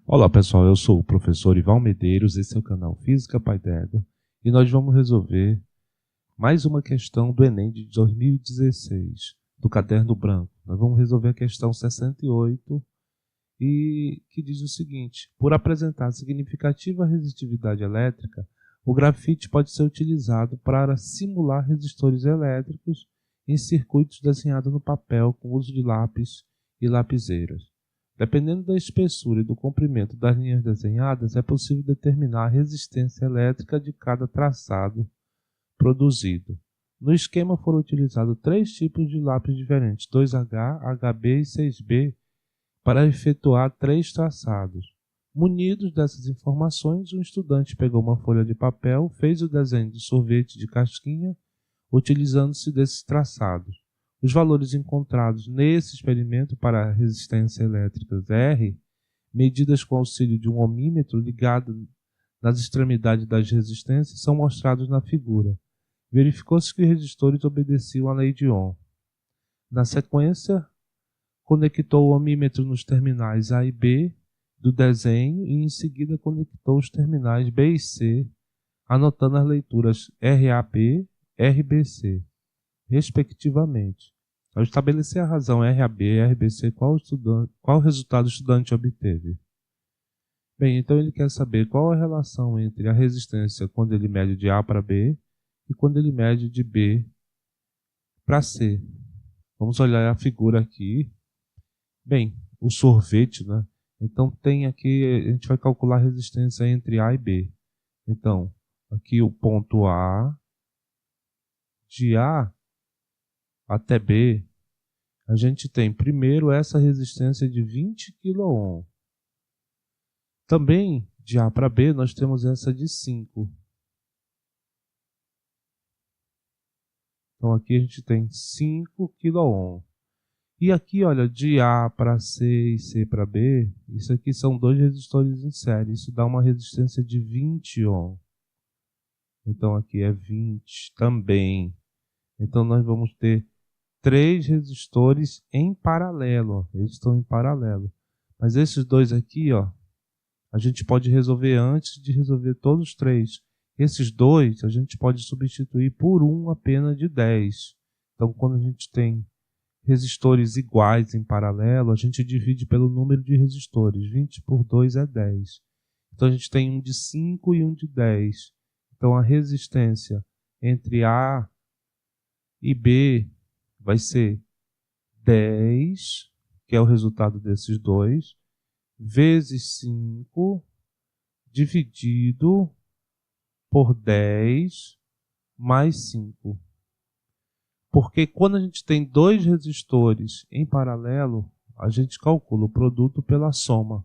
Olá pessoal, eu sou o professor Ival Medeiros, esse é o canal Física Pai d'Égua e nós vamos resolver mais uma questão do Enem de 2016, do caderno branco. Nós vamos resolver a questão 68 e que diz o seguinte: por apresentar significativa resistividade elétrica, o grafite pode ser utilizado para simular resistores elétricos em circuitos desenhados no papel com uso de lápis e lapiseiras. Dependendo da espessura e do comprimento das linhas desenhadas, é possível determinar a resistência elétrica de cada traçado produzido. No esquema foram utilizados três tipos de lápis diferentes, 2H, HB e 6B, para efetuar três traçados. Munidos dessas informações, o estudante pegou uma folha de papel, fez o desenho de sorvete de casquinha, utilizando-se desses traçados. Os valores encontrados nesse experimento para a resistência elétrica R, medidas com auxílio de um ohmímetro ligado nas extremidades das resistências, são mostrados na figura. Verificou-se que os resistores obedeciam à lei de Ohm. Na sequência, conectou o ohmímetro nos terminais A e B do desenho e em seguida conectou os terminais B e C, anotando as leituras RAB e RBC, respectivamente. Ao estabelecer a razão RAB e RBC, qual resultado o estudante obteve? Bem, então ele quer saber qual a relação entre a resistência quando ele mede de A para B e quando ele mede de B para C. Vamos olhar a figura aqui. Bem, o sorvete, né? Então tem aqui, a gente vai calcular a resistência entre A e B. Então, aqui o ponto A, de A até B, a gente tem primeiro essa resistência de 20 kΩ. Também de A para B nós temos essa de 5. Então aqui a gente tem 5 kΩ. E aqui, olha, de A para C e C para B, isso aqui são dois resistores em série. Isso dá uma resistência de 20 Ω. Então aqui é 20 também. Então nós vamos ter três resistores em paralelo. Ó. Eles estão em paralelo. Mas esses dois aqui, ó, a gente pode resolver antes de resolver todos os três. Esses dois a gente pode substituir por um apenas de 10. Então quando a gente tem resistores iguais em paralelo, a gente divide pelo número de resistores. 20 por 2 é 10. Então a gente tem um de 5 e um de 10. Então a resistência entre A e B vai ser 10, que é o resultado desses dois, vezes 5, dividido por 10, mais 5. Porque quando a gente tem dois resistores em paralelo, a gente calcula o produto pela soma.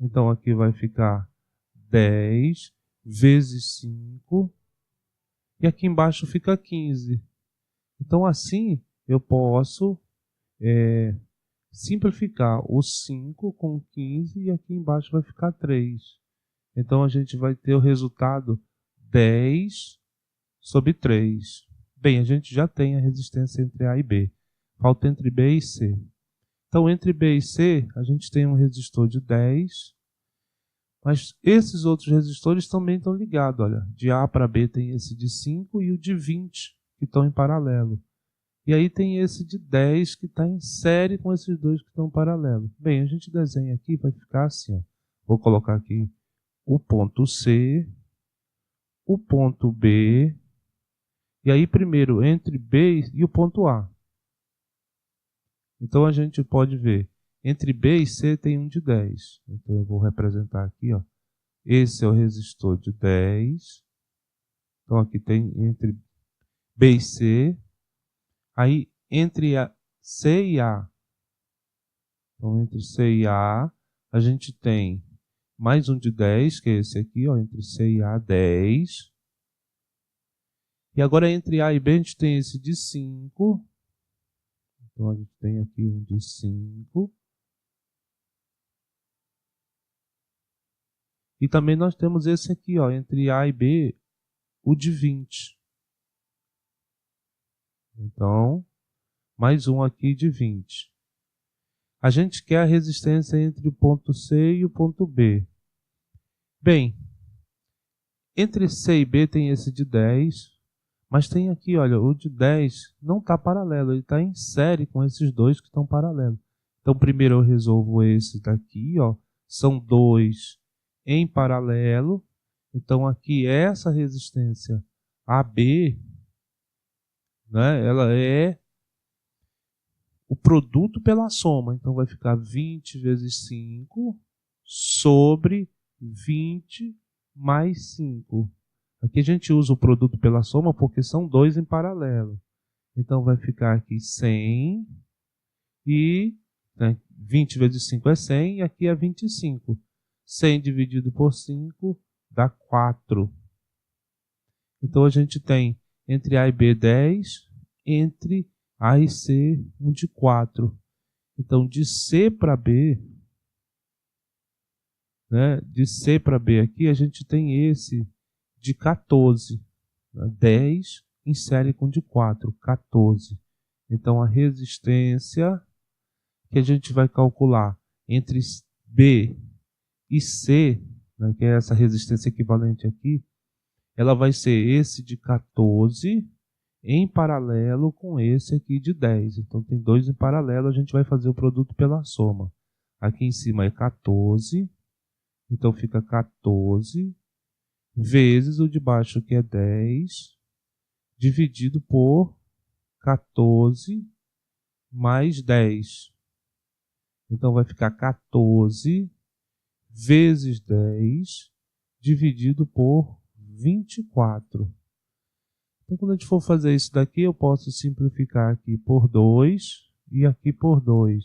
Então aqui vai ficar 10 vezes 5, e aqui embaixo fica 15. Então assim eu posso simplificar o 5 com 15 e aqui embaixo vai ficar 3. Então a gente vai ter o resultado 10 sobre 3. Bem, a gente já tem a resistência entre A e B. Falta entre B e C. Então, entre B e C, a gente tem um resistor de 10. Mas esses outros resistores também estão ligados. Olha, de A para B tem esse de 5 e o de 20, que estão em paralelo. E aí tem esse de 10 que está em série com esses dois que estão em paralelo. Bem, a gente desenha aqui, vai ficar assim. Ó. Vou colocar aqui o ponto C, o ponto B, e aí primeiro entre B e o ponto A. Então a gente pode ver, entre B e C tem um de 10. Então eu vou representar aqui, ó. Esse é o resistor de 10. Então aqui tem entre B e C. Aí entre C e A. Então entre C e A, a gente tem mais um de 10, que é esse aqui, ó, entre C e A, 10. E agora entre A e B a gente tem esse de 5. Então a gente tem aqui um de 5. E também nós temos esse aqui, ó, entre A e B, o de 20. Então, mais um aqui de 20. A gente quer a resistência entre o ponto C e o ponto B. Bem, entre C e B tem esse de 10, mas tem aqui, olha, o de 10 não está paralelo, ele está em série com esses dois que estão paralelos. Então, primeiro eu resolvo esse daqui, ó, são dois em paralelo. Então, aqui essa resistência AB, né, ela é o produto pela soma. Então, vai ficar 20 vezes 5 sobre 20 mais 5. Aqui a gente usa o produto pela soma porque são dois em paralelo. Então, vai ficar aqui 100 e 20 vezes 5 é 100 e aqui é 25. 100 dividido por 5 dá 4. Então, a gente tem entre A e B 10, entre A e C um de 4. Então, de C para B, né, de C para B aqui, a gente tem esse de 14. 10 em série com de 4, 14. Então, a resistência que a gente vai calcular entre B e C, né, que é essa resistência equivalente aqui, ela vai ser esse de 14 em paralelo com esse aqui de 10. Então, tem dois em paralelo, a gente vai fazer o produto pela soma. Aqui em cima é 14, então fica 14 vezes o de baixo, que é 10, dividido por 14 mais 10. Então, vai ficar 14 vezes 10 dividido por 24. Então, quando a gente for fazer isso daqui, eu posso simplificar aqui por 2 e aqui por 2.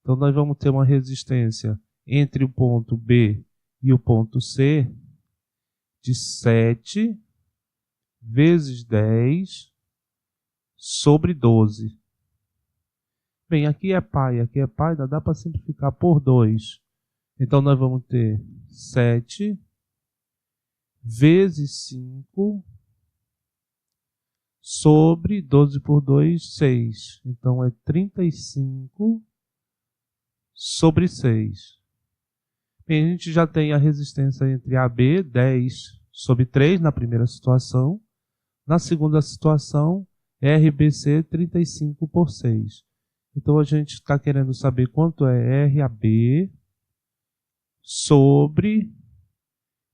Então, nós vamos ter uma resistência entre o ponto B e o ponto C de 7 vezes 10 sobre 12. Bem, aqui é pai, dá para simplificar por 2. Então, nós vamos ter 7 vezes 5 sobre 12 por 2, 6. Então, é 35 sobre 6. Bem, a gente já tem a resistência entre AB, 10 sobre 3 na primeira situação. Na segunda situação, RBC, 35 por 6. Então, a gente está querendo saber quanto é RAB sobre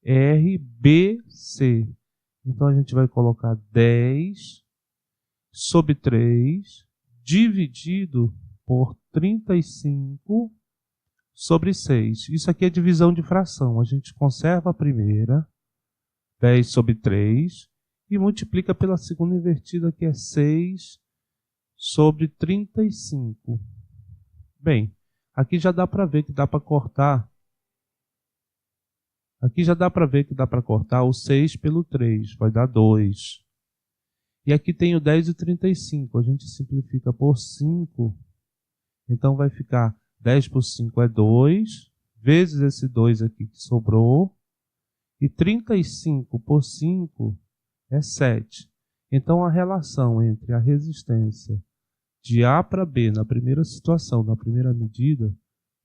RBC. Então, a gente vai colocar 10 sobre 3 dividido por 35 sobre 6. Isso aqui é divisão de fração. A gente conserva a primeira, 10 sobre 3, e multiplica pela segunda invertida, que é 6 sobre 35. Bem, aqui já dá para ver que dá para cortar. Aqui já dá para ver que dá para cortar o 6 pelo 3, vai dar 2. E aqui tem o 10 e o 35, a gente simplifica por 5. Então vai ficar 10 por 5 é 2, vezes esse 2 aqui que sobrou. E 35 por 5 é 7. Então a relação entre a resistência de A para B na primeira situação, na primeira medida,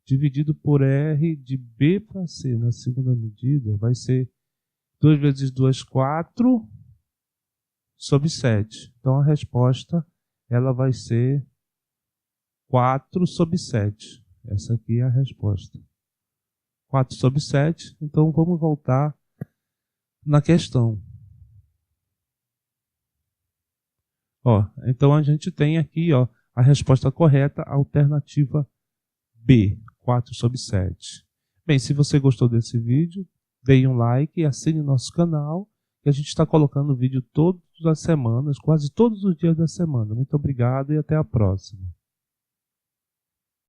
dividido por R de B para C na segunda medida, vai ser 2 vezes 2, 4 sobre 7. Então a resposta ela vai ser 4 sobre 7. Essa aqui é a resposta. 4 sobre 7. Então vamos voltar na questão. Ó, então a gente tem aqui, ó, a resposta correta, a alternativa B, 4 sobre 7. Bem, se você gostou desse vídeo, dê um like e assine nosso canal, que a gente está colocando vídeo todas as semanas, quase todos os dias da semana. Muito obrigado e até a próxima.